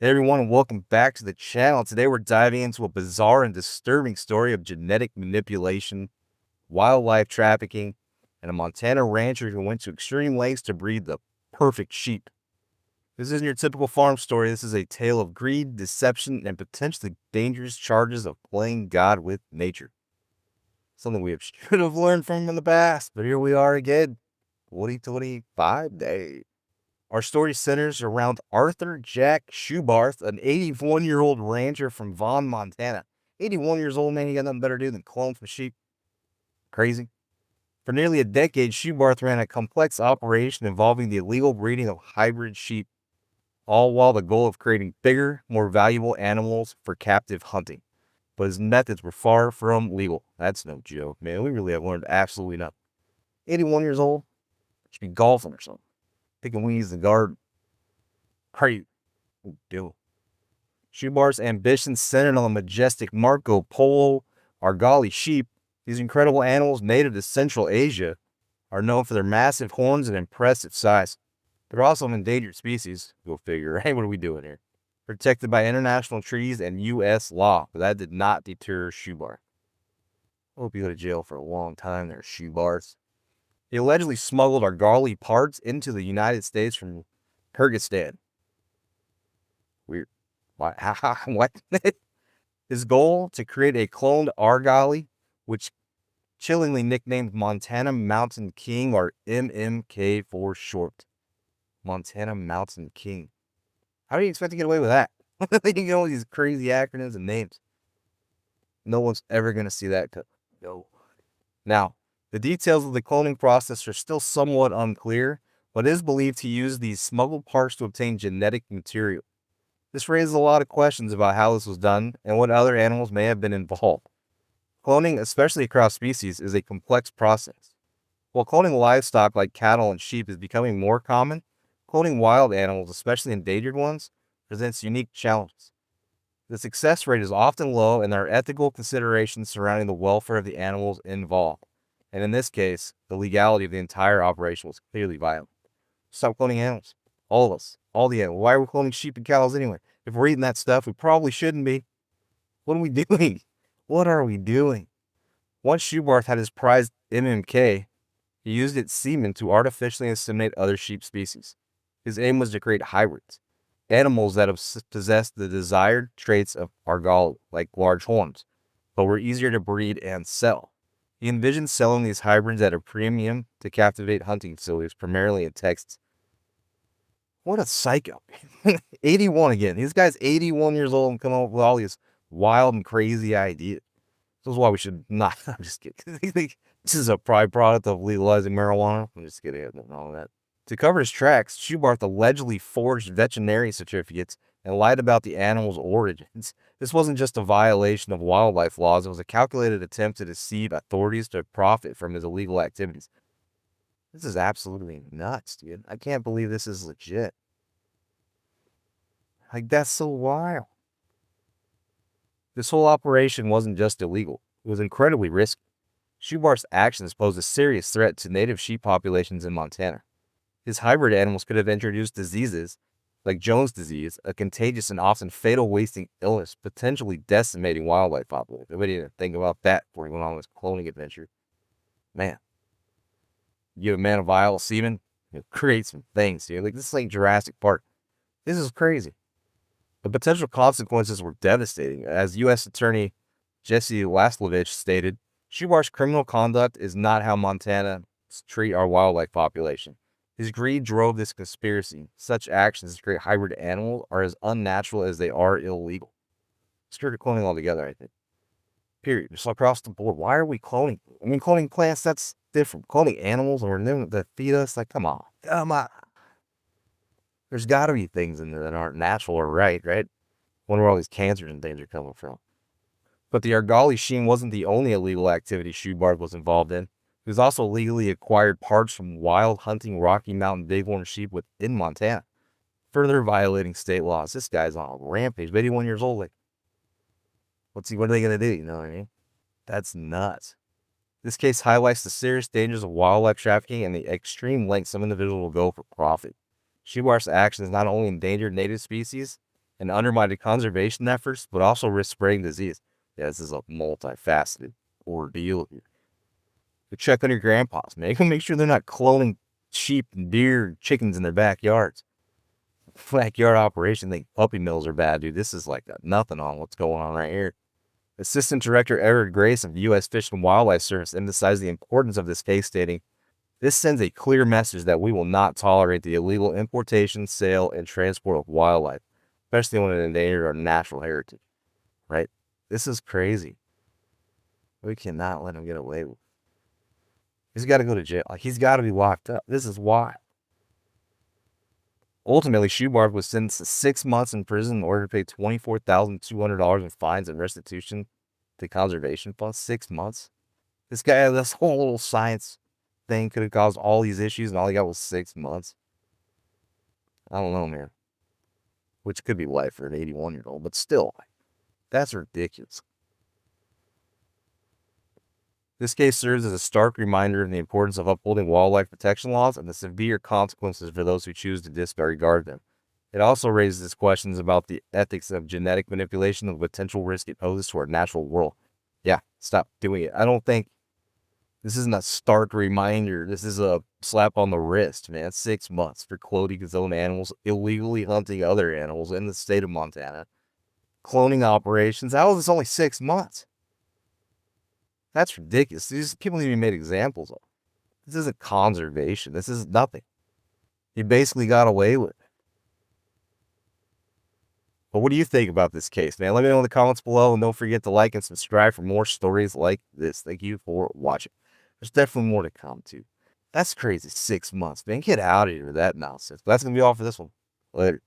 Hey everyone, and welcome back to the channel. Today we're diving into a bizarre and disturbing story of genetic manipulation, wildlife trafficking, and a Montana rancher who went to extreme lengths to breed the perfect sheep. This isn't your typical farm story. This is a tale of greed, deception, and potentially dangerous charges of playing God with nature. Something we should have learned from in the past, but here we are again, 2025 day. Our story centers around Arthur Jack Schubarth, an 81-year-old rancher from Vaughn, Montana. 81 years old, man, he got nothing better to do than clone some sheep. Crazy. For nearly a decade, Schubarth ran a complex operation involving the illegal breeding of hybrid sheep, all while the goal of creating bigger, more valuable animals for captive hunting. But his methods were far from legal. That's no joke, man. We really have learned absolutely nothing. 81 years old? Should be golfing or something. Picking weeds in the garden. Crazy. Do. Schubarth's ambitions centered on the majestic Marco Polo argali sheep. These incredible animals, native to Central Asia, are known for their massive horns and impressive size. They're also an endangered species. Go figure. Hey, what are we doing here? Protected by international treaties and U.S. law, but that did not deter Schubarth. I hope you go to jail for a long time there, Schubarth. He allegedly smuggled argali parts into the United States from Kyrgyzstan. Weird. What? What? His goal, to create a cloned argali, which chillingly nicknamed Montana Mountain King, or MMK for short. Montana Mountain King. How do you expect to get away with that? They can get all these crazy acronyms and names. No one's ever going to see that. No. Now, the details of the cloning process are still somewhat unclear, but it is believed to use these smuggled parts to obtain genetic material. This raises a lot of questions about how this was done and what other animals may have been involved. Cloning, especially across species, is a complex process. While cloning livestock like cattle and sheep is becoming more common, cloning wild animals, especially endangered ones, presents unique challenges. The success rate is often low, and there are ethical considerations surrounding the welfare of the animals involved. And in this case, the legality of the entire operation was clearly violated. Stop cloning animals. All of us. All the animals. Why are we cloning sheep and cows anyway? If we're eating that stuff, we probably shouldn't be. What are we doing? What are we doing? Once Schubarth had his prized MMK, he used its semen to artificially inseminate other sheep species. His aim was to create hybrids, animals that have possessed the desired traits of argali, like large horns, but were easier to breed and sell. He envisioned selling these hybrids at a premium to captivate hunting facilities, primarily in Texas. What a psycho. 81 again. This guy's 81 years old and coming up with all these wild and crazy ideas. This is why we should not. I'm just kidding. This is a byproduct of legalizing marijuana. I'm just kidding. And all that. To cover his tracks, Schubarth allegedly forged veterinary certificates and lied about the animal's origins. This wasn't just a violation of wildlife laws, it was a calculated attempt to deceive authorities to profit from his illegal activities. This is absolutely nuts, dude. I can't believe this is legit. Like, that's so wild. This whole operation wasn't just illegal, it was incredibly risky. Schubarth's actions posed a serious threat to native sheep populations in Montana. His hybrid animals could have introduced diseases like Jones disease, a contagious and often fatal wasting illness, potentially decimating wildlife populations. Nobody didn't think about that before he went on this cloning adventure. Man, you give a man a vial of semen, he'll create some things, dude. Like, this is like Jurassic Park. This is crazy. The potential consequences were devastating. As U.S. Attorney Jesse Laslovich stated, Schubarth's criminal conduct is not how Montana treat our wildlife population. His greed drove this conspiracy. Such actions to create hybrid animals are as unnatural as they are illegal. Screw cloning altogether, I think. Period. Just across the board. Why are we cloning? I mean, cloning plants, that's different. Cloning animals and we're them that feed us, like, come on. Come on. There's got to be things in there that aren't natural or right? Wonder where all these cancers and things are coming from. But the argali sheen wasn't the only illegal activity Schubarth was involved in. He was also legally acquired parts from wild hunting Rocky Mountain bighorn sheep within Montana, further violating state laws. This guy's on a rampage. 81 years old. Like, what are they going to do? You know what I mean? That's nuts. This case highlights the serious dangers of wildlife trafficking and the extreme lengths some individuals will go for profit. Schubarth's actions not only endangered native species, and undermine the conservation efforts, but also risk spreading disease. Yeah, this is a multifaceted ordeal here. But check on your grandpas, man. Make sure they're not cloning sheep and deer and chickens in their backyards. Backyard operation, think puppy mills are bad, dude. This is like nothing on what's going on right here. Assistant Director Eric Grace of the U.S. Fish and Wildlife Service emphasized the importance of this case, stating, "This sends a clear message that we will not tolerate the illegal importation, sale, and transport of wildlife, especially when it endangers our natural heritage." Right? This is crazy. We cannot let him get away with it. He's got to go to jail. Like, he's got to be locked up. This is wild. Ultimately, Schubarth was sentenced to 6 months in prison in order to pay $24,200 in fines and restitution to conservation funds. 6 months. This guy, this whole little science thing could have caused all these issues, and all he got was 6 months. I don't know, man. Which could be life for an 81-year-old, but still, that's ridiculous. This case serves as a stark reminder of the importance of upholding wildlife protection laws and the severe consequences for those who choose to disregard them. It also raises questions about the ethics of genetic manipulation and the potential risk it poses to our natural world. Yeah, stop doing it. I don't think this isn't a stark reminder. This is a slap on the wrist, man. 6 months for cloning his own animals, illegally hunting other animals in the state of Montana. Cloning operations. How is this only 6 months? That's ridiculous. These people need to be made examples of. This isn't conservation. This is nothing. He basically got away with it. But what do you think about this case, man? Let me know in the comments below, and don't forget to like and subscribe for more stories like this. Thank you for watching. There's definitely more to come, too. That's crazy. 6 months, man. Get out of here with that nonsense. But that's going to be all for this one. Later.